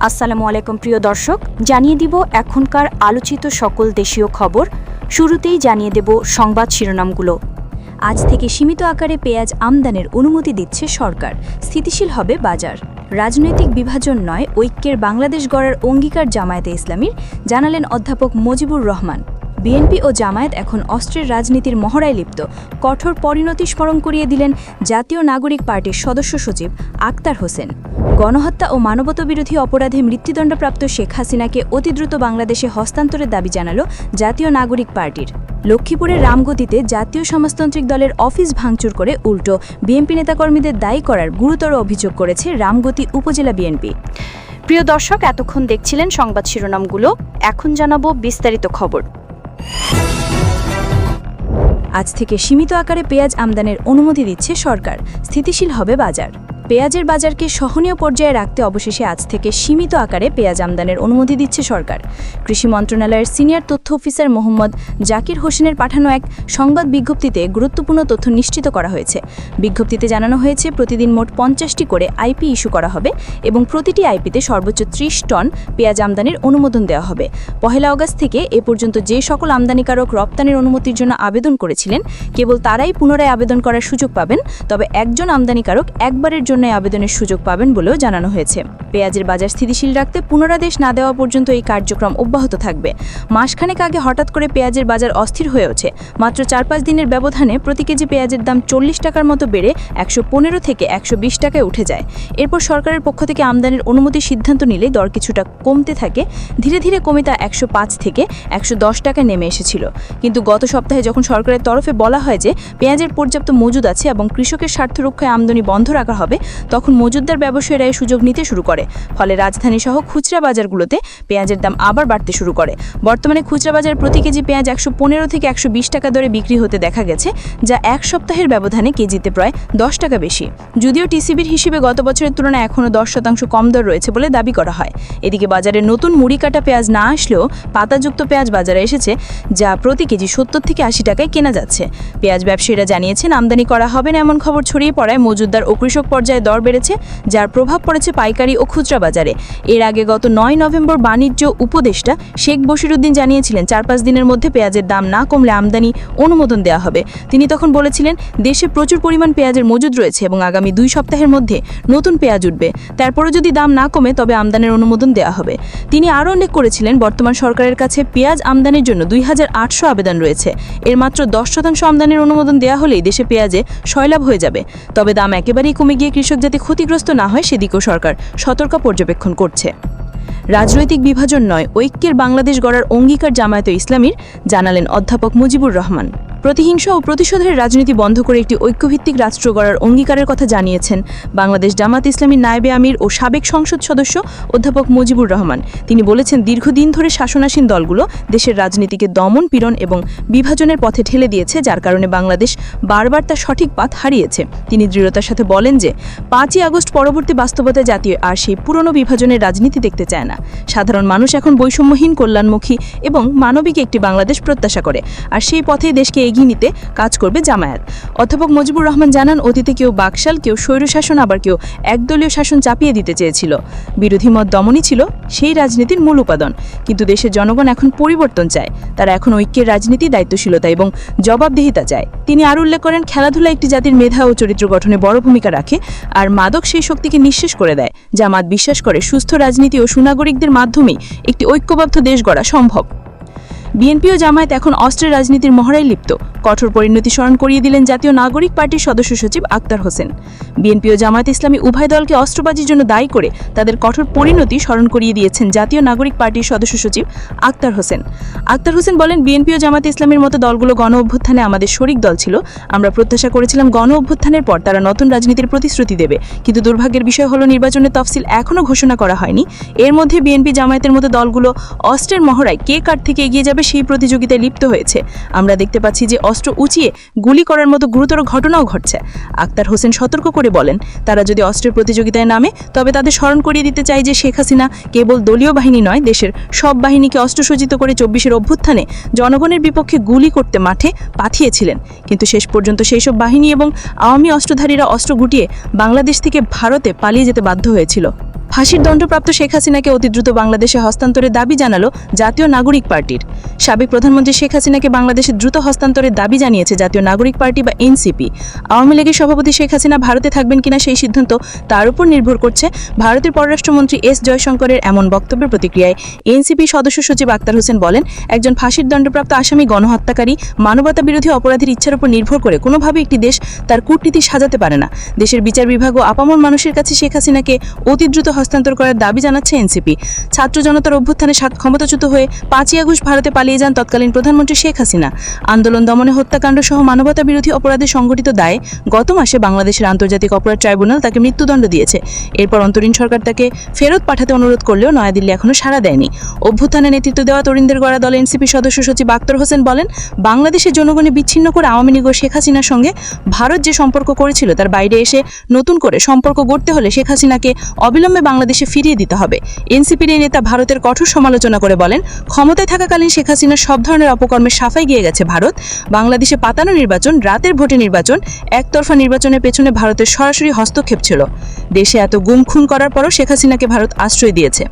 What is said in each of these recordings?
আসসালামু আলাইকুম প্রিয় দর্শক, জানিয়ে দিব এখনকার আলোচিত সকল দেশীয় খবর। শুরুতেই জানিয়ে দেব সংবাদ শিরোনামগুলো। আজ থেকে সীমিত আকারে পেঁয়াজ আমদানির অনুমতি দিচ্ছে সরকার, স্থিতিশীল হবে বাজার। রাজনৈতিক বিভাজন নয়, ঐক্যের বাংলাদেশ গড়ার অঙ্গীকার জামায়াতে ইসলামীর, জানালেন অধ্যাপক মজিবুর রহমান। বিএনপি ও জামায়াত এখন অস্ত্রের রাজনীতির মহড়ায় লিপ্ত, কঠোর পরিণতি স্মরণ করিয়ে দিলেন জাতীয় নাগরিক পার্টির সদস্য সচিব আক্তার হোসেন। গণহত্যা ও মানবতাবিরোধী অপরাধে মৃত্যুদণ্ডপ্রাপ্ত শেখ হাসিনাকে অতি দ্রুত বাংলাদেশে হস্তান্তরের দাবি জানালো জাতীয় নাগরিক পার্টির। লক্ষ্মীপুরের রামগতিতে জাতীয় সমাজতান্ত্রিক দলের অফিস ভাঙচুর করে উল্টো বিএনপি নেতাকর্মীদের দায়ী করার গুরুতর অভিযোগ করেছে রামগতি উপজেলা বিএনপি। প্রিয় দর্শক, এতক্ষণ দেখছিলেন সংবাদ শিরোনামগুলো, এখন জানাবো বিস্তারিত খবর। আজ থেকে সীমিত আকারে পেঁয়াজ আমদানির অনুমতি দিচ্ছে সরকার, স্থিতিশীল হবে বাজার। পেঁয়াজের বাজারকে সহনীয় পর্যায়ে রাখতে অবশেষে আজ থেকে সীমিত আকারে পেঁয়াজ আমদানির অনুমতি দিচ্ছে সরকার। কৃষি মন্ত্রণালয়ের সিনিয়র তথ্য অফিসার মোহাম্মদ জাকির হোসেনের পাঠানো এক সংবাদ বিজ্ঞপ্তিতে গুরুত্বপূর্ণ তথ্য নিশ্চিত করা হয়েছে। বিজ্ঞপ্তিতে জানানো হয়েছে, প্রতিদিন মোট 50টি করে আইপি ইস্যু করা হবে এবং প্রতিটি আইপিতে সর্বোচ্চ 30 টন পেঁয়াজ আমদানির অনুমোদন দেওয়া হবে। 1 আগস্ট থেকে এ পর্যন্ত যে সকল আমদানিকারক রপ্তানির অনুমতির জন্য আবেদন করেছিলেন, কেবল তারাই পুনরায় আবেদন করার সুযোগ পাবেন। তবে একজন আমদানিকারক একবারের জন্য আবেদনের সুযোগ পাবেন বলেও জানানো হয়েছে। পেঁয়াজের বাজার স্থিতিশীল রাখতে পুনরাদেশ না দেওয়া পর্যন্ত এই কার্যক্রম অব্যাহত থাকবে। মাসখানেক আগে হঠাৎ করে পেঁয়াজের বাজার অস্থির হয়ে ওঠে। মাত্র 4-5 দিনের ব্যবধানে প্রতি কেজি পেঁয়াজের দাম 40 টাকার মতো বেড়ে 115 থেকে 120 টাকায় উঠে যায়। এরপর সরকারের পক্ষ থেকে আমদানির অনুমতির সিদ্ধান্ত নিলে দর কিছুটা কমতে থাকে। ধীরে ধীরে কমে তা 105 থেকে 110 টাকায় নেমে এসেছিল। কিন্তু গত সপ্তাহে যখন সরকারের তরফে বলা হয় যে পেঁয়াজের পর্যাপ্ত মজুদ আছে এবং কৃষকের স্বার্থ রক্ষায় আমদানি বন্ধ রাখা হবে, তখন মজুদদার ব্যবসায়ীরা এই সুযোগ নিতে শুরু করে। ফলে রাজধানী সহ খুচরা বাজারগুলোতে পেঁয়াজের দাম আবার বাড়তে শুরু করে। বর্তমানে খুচরা বাজারে প্রতি কেজি পেঁয়াজ 115 থেকে 120 টাকা দরে বিক্রি হতে দেখা গেছে, যা এক সপ্তাহের ব্যবধানে কেজিতে প্রায় 10 টাকা বেশি। যদিও টিসিবির হিসেবে গত বছরের তুলনায় এখনও 10% কম দর রয়েছে বলে দাবি করা হয়। এদিকে বাজারে নতুন মুড়ি কাটা পেঁয়াজ না আসলেও পাতাযুক্ত পেঁয়াজ বাজারে এসেছে, যা প্রতি কেজি 70 থেকে 80 টাকায় কেনা যাচ্ছে। পেঁয়াজ ব্যবসায়ীরা জানিয়েছেন, আমদানি করা হবে না এমন খবর ছড়িয়ে পড়ায় মজুদদার ও কৃষক পর্যায়ে দর বেড়েছে, যার প্রভাব পড়েছে পাইকারি ও খুচরা বাজারে। এর আগে গত 9 নভেম্বর বাণিজ্য উপদেষ্টা শেখ বশিরউদ্দিন জানিয়েছিলেন, 4-5 দিনের মধ্যে পেঁয়াজের দাম না কমলে আমদানি অনুমোদন দেওয়া হবে। তিনি তখন বলেছিলেন, দেশে প্রচুর পরিমাণ পেঁয়াজের মজুদ রয়েছে এবং আগামী 2 সপ্তাহের মধ্যে নতুন পেঁয়াজ উঠবে। তারপরও যদি দাম না কমে তবে আমদানির অনুমোদন দেওয়া হবে। তিনি আরও উল্লেখ করেছিলেন, বর্তমান সরকারের কাছে পেঁয়াজ আমদানির জন্য 2800 আবেদন রয়েছে। এর মাত্র 10% আমদানির অনুমোদন দেওয়া হলেই দেশে পেঁয়াজে সয়লাভ হয়ে যাবে। তবে দাম একেবারেই কমে গিয়ে কৃষক যাতে ক্ষতিগ্রস্ত না হয় সেদিকেও সরকার সতর্ক পর্যবেক্ষণ করছে। রাজনৈতিক বিভাজন নয়, ঐক্যের বাংলাদেশ গড়ার অঙ্গীকার জামায়াতে ইসলামীর, জানালেন অধ্যাপক মজিবুর রহমান। প্রতিহিংসা ও প্রতিশোধের রাজনীতি বন্ধ করে একটি ঐক্যভিত্তিক রাষ্ট্র গড়ার অঙ্গীকারের কথা জানিয়েছেন বাংলাদেশ জামায়াত ইসলামীর নায়েবে আমির ও সাবেক সংসদ সদস্য অধ্যাপক মজিবুর রহমান। তিনি বলেছেন, দীর্ঘদিন ধরে শাসনাসীন দলগুলো দেশের রাজনীতিকে দমন পীড়ন এবং বিভাজনের পথে ঠেলে দিয়েছে, যার কারণে বাংলাদেশ বারবার তার সঠিক পথ হারিয়েছে। তিনি দৃঢ়তার সাথে বলেন যে 5ই আগস্ট পরবর্তী বাস্তবতায় জাতীয় আর সেই পুরনো বিভাজনের রাজনীতি দেখতে চায় না। সাধারণ মানুষ এখন বৈষম্যহীন, কল্যাণমুখী এবং মানবিক একটি বাংলাদেশ প্রত্যাশা করে, আর সেই পথে দেশকে এগিয়ে নিতে কাজ করবে জামায়াত। অধ্যাপক মজিবুর রহমান জানান, অতীতে কেউ বাকশাল, কেউ স্বৈরশাসন, আবার কেউ একদলীয় শাসন চাপিয়ে দিতে চেয়েছিল। বিরোধী মত দমনই ছিল সেই রাজনীতির মূল উপাদান। কিন্তু দেশের জনগণ এখন পরিবর্তন চায়। তারা এখন ঐক্যের রাজনীতি, দায়িত্বশীলতা এবং জবাবদিহিতা চায়। তিনি আরও উল্লেখ করেন, খেলাধুলা একটি জাতির মেধা ও চরিত্র গঠনে বড় ভূমিকা রাখে, আর মাদক সেই শক্তিকে নিঃশেষ করে দেয়। জামায়াত বিশ্বাস করে, সুস্থ রাজনীতি ও সুনাগরিকদের মাধ্যমেই একটি ঐক্যবদ্ধ দেশ গড়া সম্ভব। বিএনপি ও জামায়াত এখন অস্ত্রের রাজনীতির মহড়ায় লিপ্ত, কঠোর পরিণতি স্মরণ করিয়ে দিলেন জাতীয় নাগরিক পার্টির সদস্য সচিব আক্তার হোসেন। বিএনপি ও জামায়াত ইসলামী উভয় দলকে অস্ত্রবাজির জন্য দায়ী করে তাদের কঠোর পরিণতি স্মরণ করিয়ে দিয়েছেন জাতীয় নাগরিক পার্টির সদস্য সচিব আক্তার হোসেন। আক্তার হোসেন বলেন, বিএনপি ও জামায়াত ইসলামীর মতো দলগুলো গণ অভ্যুত্থানে আমাদের শরিক দল ছিল। আমরা প্রত্যাশা করেছিলাম গণ অভ্যুত্থানের পর তারা নতুন রাজনীতির প্রতিশ্রুতি দেবে, কিন্তু দুর্ভাগ্যের বিষয় হলো নির্বাচনের তফসিল এখনও ঘোষণা করা হয়নি। এর মধ্যে বিএনপি জামায়াতের মতো দলগুলো অস্ত্রের মহড়ায় কে কার থেকে এগিয়ে যাবে সেই প্রতিযোগিতায় লিপ্ত হয়েছে। আমরা দেখতে পাচ্ছি যে অস্ত্র উঁচিয়ে গুলি করার মতো গুরুতর ঘটনাও ঘটছে। আক্তার হোসেন সতর্ক করে বলেন, তারা যদি অস্ত্রের প্রতিযোগিতায় নামে তবে তাদের স্মরণ করিয়ে দিতে চাই যে শেখ হাসিনা কেবল দলীয় বাহিনী নয়, দেশের সব বাহিনীকে অস্ত্রসজ্জিত করে 24-এর অভ্যুত্থানে জনগণের বিপক্ষে গুলি করতে মাঠে পাঠিয়েছিলেন। কিন্তু শেষ পর্যন্ত সেই সব বাহিনী এবং আওয়ামী অস্ত্রধারীরা অস্ত্র গুটিয়ে বাংলাদেশ থেকে ভারতে পালিয়ে যেতে বাধ্য হয়েছিল। ফাঁসির দণ্ডপ্রাপ্ত শেখ হাসিনাকে অতি দ্রুত বাংলাদেশে হস্তান্তরের দাবি জানালো জাতীয় নাগরিক পার্টির। সাবেক প্রধানমন্ত্রী শেখ হাসিনাকে বাংলাদেশে দ্রুত হস্তান্তরের দাবি জানিয়েছে জাতীয় নাগরিক পার্টি বা এনসিপি। আওয়ামী লীগের সভাপতি শেখ হাসিনা ভারতে থাকবেন কিনা সেই সিদ্ধান্ত তার উপর নির্ভর করছে। ভারতের পররাষ্ট্রমন্ত্রী এস জয়শঙ্করের এমন বক্তব্যের প্রতিক্রিয়ায় এনসিপি সদস্য সচিব আক্তার হোসেন বলেন, একজন ফাঁসির দণ্ডপ্রাপ্ত আসামি, গণহত্যাকারী, মানবতা বিরোধী অপরাধীর ইচ্ছার উপর নির্ভর করে কোনোভাবে একটি দেশ তার কূটনীতি সাজাতে পারে না। দেশের বিচার বিভাগ ও আপামর মানুষের কাছে শেখ হাসিনাকে অতি দ্রুত হস্তান্তর করার দাবি জানাচ্ছে এনসিপি। ছাত্র জনতার অভ্যুত্থানে ক্ষমতাচ্যুত হয়ে 5ই আগস্ট ভারতে পালিয়ে যান তৎকালীন প্রধানমন্ত্রী শেখ হাসিনা। আন্দোলন দমনে, হত্যাকাণ্ড সহ মানবতা বিরোধী অপরাধে সংঘটিত দায়ে গত মাসে বাংলাদেশের আন্তর্জাতিক অপরাধ ট্রাইব্যুনাল তাকে মৃত্যুদণ্ড দিয়েছে। এরপর অন্তরীণ সরকার তাকে ফেরত পাঠাতে অনুরোধ করলেও নয়াদিল্লি এখনো সাড়া দেয়নি। অভ্যুত্থানে নেতৃত্ব দেওয়া তরুণদের গড়া দল এনসিপি সদস্য সচিব আক্তার হোসেন বলেন, বাংলাদেশের জনগণে বিচ্ছিন্ন করে আওয়ামী লীগ ও শেখ হাসিনার সঙ্গে ভারত যে সম্পর্ক করেছিল তার বাইরে এসে নতুন করে সম্পর্ক গড়তে হলে শেখ হাসিনাকে অবিলম্বে বাংলাদেশে ফিরিয়ে দিতে হবে। এনসিপির এই নেতা ভারতের কঠোর সমালোচনা করে বলেন, ক্ষমতায় থাকাকালীন শেখ হাসিনার সব ধরনের অপকর্মের সাফাই গিয়ে গেছে ভারত। বাংলাদেশে পাতানো নির্বাচন, রাতের ভোটে নির্বাচন, একতরফা নির্বাচনের পেছনে ভারতের সরাসরি হস্তক্ষেপ ছিল। দেশে এত গুম খুন করার পরও শেখ হাসিনাকে ভারত আশ্রয় দিয়েছে।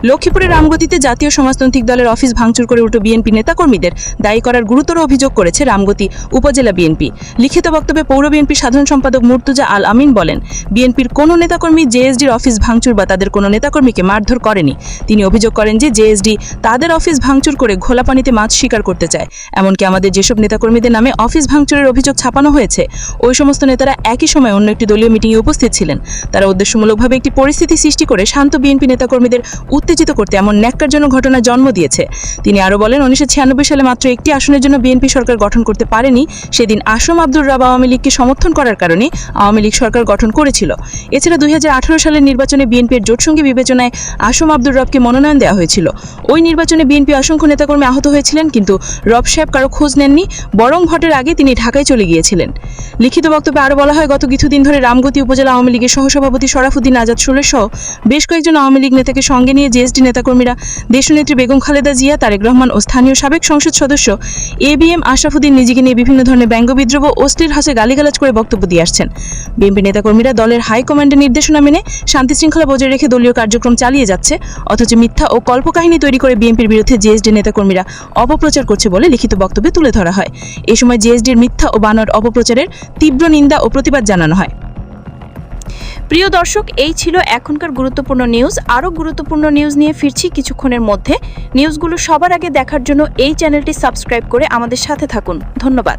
লক্ষ্মীপুরের রামগতিতে জাতীয় সমাজতান্ত্রিক দলের অফিস ভাঙচুর করে উল্টো বিএনপি নেতাকর্মীদের দায়ী করার গুরুতর অভিযোগ করেছে রামগতি উপজেলা বিএনপি। লিখিত বক্তব্যে পৌর বিএনপির সাধারণ সম্পাদক মুর্তুজা আল আমিন বলেন, বিএনপির কোনো নেতাকর্মী জেএসডির অফিস ভাঙচুর বা তাদের কোনো নেতাকর্মীকে মারধর করেনি। তিনি অভিযোগ করেন যে জেএসডি তাদের অফিস ভাঙচুর করে ঘোলা পানিতে মাছ শিকার করতে চায়। এমনকি আমাদের যেসব নেতাকর্মীদের নামে অফিস ভাঙচুরের অভিযোগ ছাপানো হয়েছে, ওই সমস্ত নেতারা একই সময় অন্য একটি দলীয় মিটিংয়ে উপস্থিত ছিলেন। তারা উদ্দেশ্যমূলকভাবে একটি পরিস্থিতি সৃষ্টি করে শান্ত বিএনপি নেতাকর্মীদের উত্তেজিত করতে এমন ন্যাক্কারজনক ঘটনা জন্ম দিয়েছে। তিনি আরও বলেন, 1996 সালে মাত্র একটি আসনের জন্য বিএনপি সরকার গঠন করতে পারেনি। সেদিন আসম আব্দুর রাব আওয়ামী লীগকে সমর্থন করার কারণে আওয়ামী লীগ সরকার গঠন করেছিল। এছাড়া 2018 সালের নির্বাচনে বিএনপির জোটসঙ্গী বিবেচনায় আসম আব্দুর রবকে মনোনয়ন দেওয়া হয়েছিল। ওই নির্বাচনে বিএনপি অসংখ্য নেতাকর্মী আহত হয়েছিলেন, কিন্তু রব সাহেব কারো খোঁজ নেননি, বরং ভোটের আগে তিনি ঢাকায় চলে গিয়েছিলেন। লিখিত বক্তব্যে আরও বলা হয়, গত কিছুদিন ধরে রামগতি উপজেলা আওয়ামী লীগের সহসভাপতি শরাফুদ্দিন আজাদ সোলের সহ বেশ কয়েকজন আওয়ামী লীগ নেতাকে সঙ্গে নিয়ে জেএসডি নেতাকর্মীরা দেশনেত্রী বেগম খালেদা জিয়া, তারেক রহমান ও স্থানীয় সাবেক সংসদ সদস্য এবিএম আশরাফুদ্দিন নিজেকে নিয়ে বিভিন্ন ধরনের ব্যঙ্গ বিদ্রোহ ও অশ্লীল হাসে গালিগালাজ করে বক্তব্য দিয়ে আসছেন। বিএনপি নেতাকর্মীরা দলের হাইকমান্ডের নির্দেশনা মেনে শান্তি শৃঙ্খলা বজায় রেখে দলীয় কার্যক্রম চালিয়ে যাচ্ছে, অথচ মিথ্যা ও কল্পকাহিনী তৈরি করে বিএনপির বিরুদ্ধে জেএসডি নেতাকর্মীরা অপপ্রচার করছে বলে লিখিত বক্তব্যে তুলে ধরা হয়। এ সময় জেএসডির মিথ্যা ও বানোয়াট অপপ্রচারের তীব্র নিন্দা ও প্রতিবাদ জানানো হয়। প্রিয় দর্শক, এই ছিল এখনকার গুরুত্বপূর্ণ নিউজ। আরও গুরুত্বপূর্ণ নিউজ নিয়ে ফিরছি কিছুক্ষণের মধ্যে। নিউজগুলো সবার আগে দেখার জন্য এই চ্যানেলটি সাবস্ক্রাইব করে আমাদের সাথে থাকুন। ধন্যবাদ।